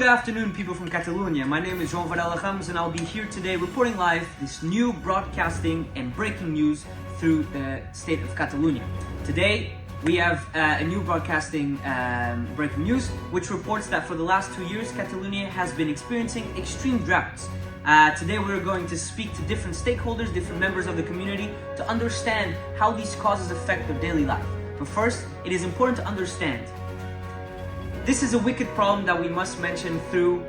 Good afternoon, people from Catalonia. My name is João Varela Ramos, and I'll be here today reporting live this new broadcasting and breaking news through the state of Catalonia. Today, we have a new broadcasting breaking news, which reports that for the last 2 years, Catalonia has been experiencing extreme droughts. Today, we're going to speak to different stakeholders, different members of the community, to understand how these causes affect their daily life. But first, it is important to understand this is a wicked problem that we must mention through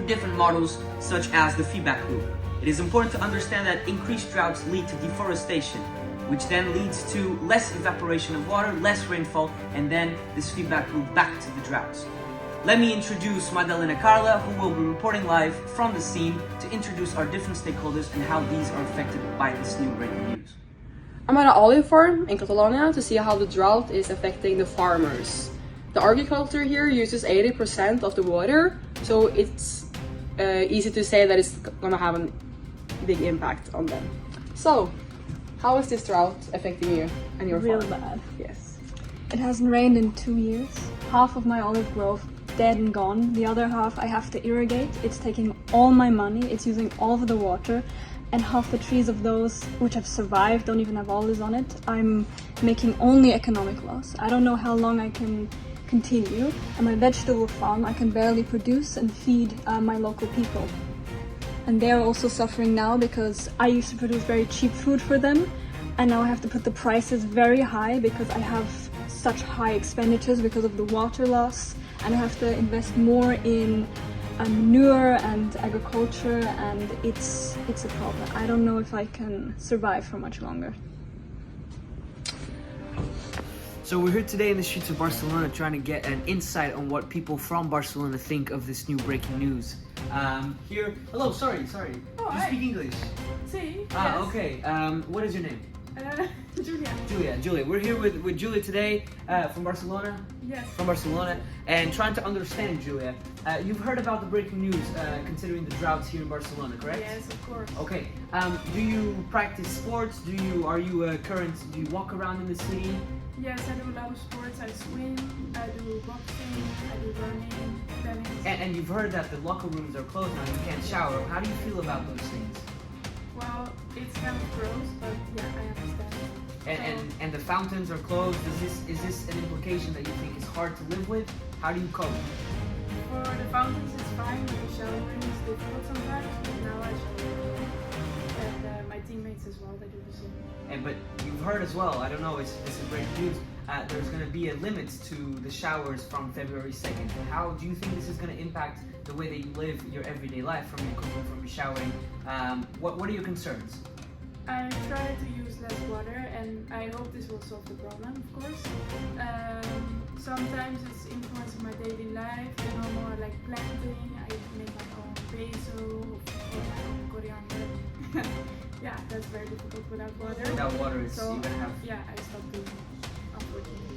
different models, such as the feedback loop. It is important to understand that increased droughts lead to deforestation, which then leads to less evaporation of water, less rainfall, and then this feedback loop back to the droughts. Let me introduce Madalena Carla, who will be reporting live from the scene to introduce our different stakeholders and how these are affected by this new breaking news. I'm at an olive farm in Catalonia to see how the drought is affecting the farmers. The agriculture here uses 80% of the water, so it's easy to say that it's gonna have a big impact on them. So, how is this drought affecting you and your farm? Real bad. Yes. It hasn't rained in 2 years. Half of my olive grove dead and gone. The other half I have to irrigate. It's taking all my money. It's using all of the water. And half the trees of those which have survived don't even have olives on it. I'm making only economic loss. I don't know how long I can continue. And my vegetable farm, I can barely produce and feed my local people. And they're also suffering now because I used to produce very cheap food for them, and now I have to put the prices very high because I have such high expenditures because of the water loss, and I have to invest more in manure and agriculture, and it's a problem. I don't know if I can survive for much longer. So we're here today in the streets of Barcelona trying to get an insight on what people from Barcelona think of this new breaking news. Hello, sorry. Oh, Do you speak English? Sí. Ah, Yes. okay. What is your name? Julia. Julia. We're here with Julia today from Barcelona. Yes. From Barcelona, and trying to understand, Julia. You've heard about the breaking news considering the droughts here in Barcelona, correct? Yes, of course. Okay. Do you practice sports? Do you walk around in the city? Yes, I do a lot of sports. I swim, I do boxing, I do running, tennis. And you've heard that the locker rooms are closed now. You can't shower. How do you feel about those things? Well, it's kind of gross, but yeah, I understand. And the fountains are closed. Is this an implication that you think is hard to live with? How do you cope? For the fountains, it's fine, but the showering is difficult sometimes. But now I shower, and my teammates as well, they do the same. But you've heard as well, I don't know, this is great news, there's going to be a limit to the showers from February 2nd. How do you think this is going to impact the way that you live your everyday life, from your cooking, from your showering? What are your concerns? I try to use less water, and I hope this will solve the problem, of course. Sometimes it's influencing my daily life, more like planting. I make my own basil or my own coriander. Yeah, that's very difficult without water. Without water, you're So, gonna have... yeah, I stopped doing it, unfortunately.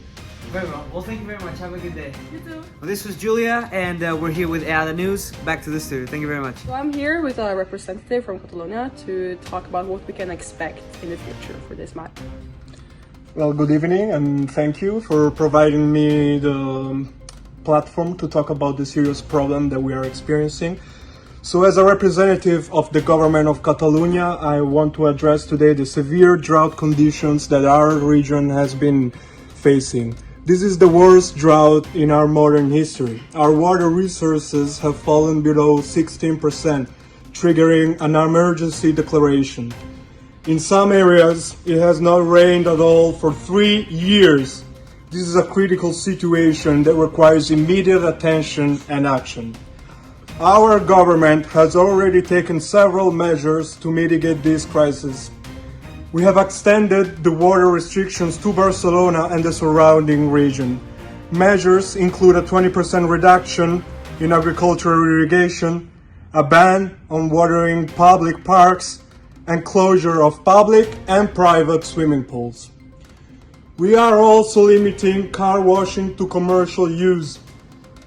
Very well. Well, thank you very much. Have a good day. You too. Well, this was Julia, and we're here with the news. Back to the studio. Thank you very much. So I'm here with a representative from Catalonia to talk about what we can expect in the future for this matter. Well, good evening, and thank you for providing me the platform to talk about the serious problem that we are experiencing. So as a representative of the government of Catalonia, I want to address today the severe drought conditions that our region has been facing. This is the worst drought in our modern history. Our water resources have fallen below 16%, triggering an emergency declaration. In some areas, it has not rained at all for 3 years. This is a critical situation that requires immediate attention and action. Our government has already taken several measures to mitigate this crisis. We have extended the water restrictions to Barcelona and the surrounding region. Measures include a 20% reduction in agricultural irrigation, a ban on watering public parks, and closure of public and private swimming pools. We are also limiting car washing to commercial use.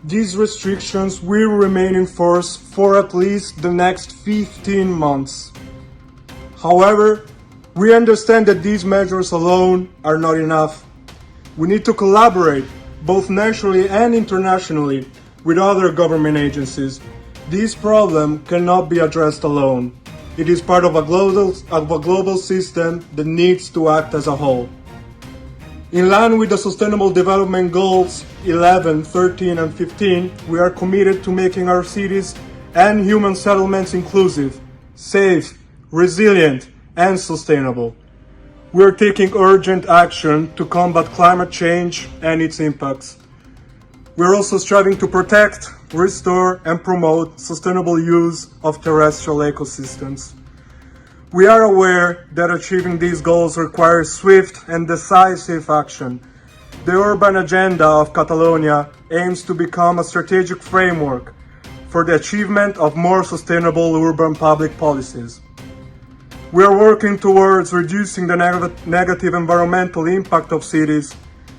These restrictions will remain in force for at least the next 15 months. However, we understand that these measures alone are not enough. We need to collaborate, both nationally and internationally, with other government agencies. This problem cannot be addressed alone. It is part of a global system that needs to act as a whole. In line with the Sustainable Development Goals 11, 13, and 15, we are committed to making our cities and human settlements inclusive, safe, resilient, and sustainable. We are taking urgent action to combat climate change and its impacts. We are also striving to protect, restore, and promote sustainable use of terrestrial ecosystems. We are aware that achieving these goals requires swift and decisive action. The urban agenda of Catalonia aims to become a strategic framework for the achievement of more sustainable urban public policies. We are working towards reducing the negative environmental impact of cities,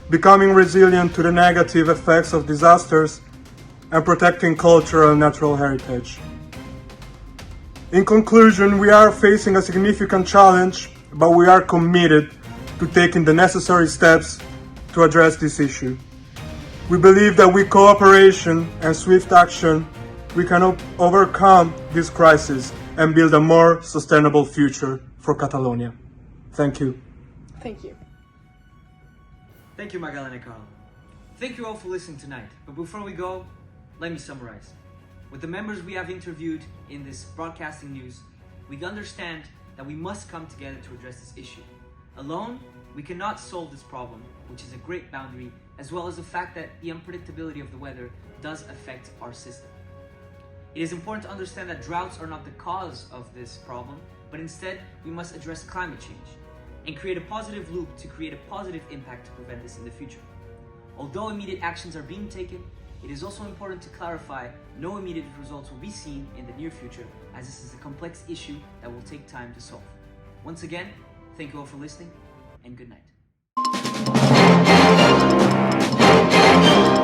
becoming resilient to the negative effects of disasters, and protecting cultural and natural heritage. In conclusion, we are facing a significant challenge, but we are committed to taking the necessary steps to address this issue. We believe that with cooperation and swift action, we can overcome this crisis and build a more sustainable future for Catalonia. Thank you. Thank you. Thank you, Magdalena Carl. Thank you all for listening tonight. But before we go, let me summarize. With the members we have interviewed in this broadcasting news, we understand that we must come together to address this issue. Alone, we cannot solve this problem, which is a great boundary, as well as the fact that the unpredictability of the weather does affect our system. It is important to understand that droughts are not the cause of this problem, but instead we must address climate change and create a positive loop to create a positive impact to prevent this in the future. Although immediate actions are being taken, it is also important to clarify no immediate results will be seen in the near future, as this is a complex issue that will take time to solve. Once again, thank you all for listening, and good night.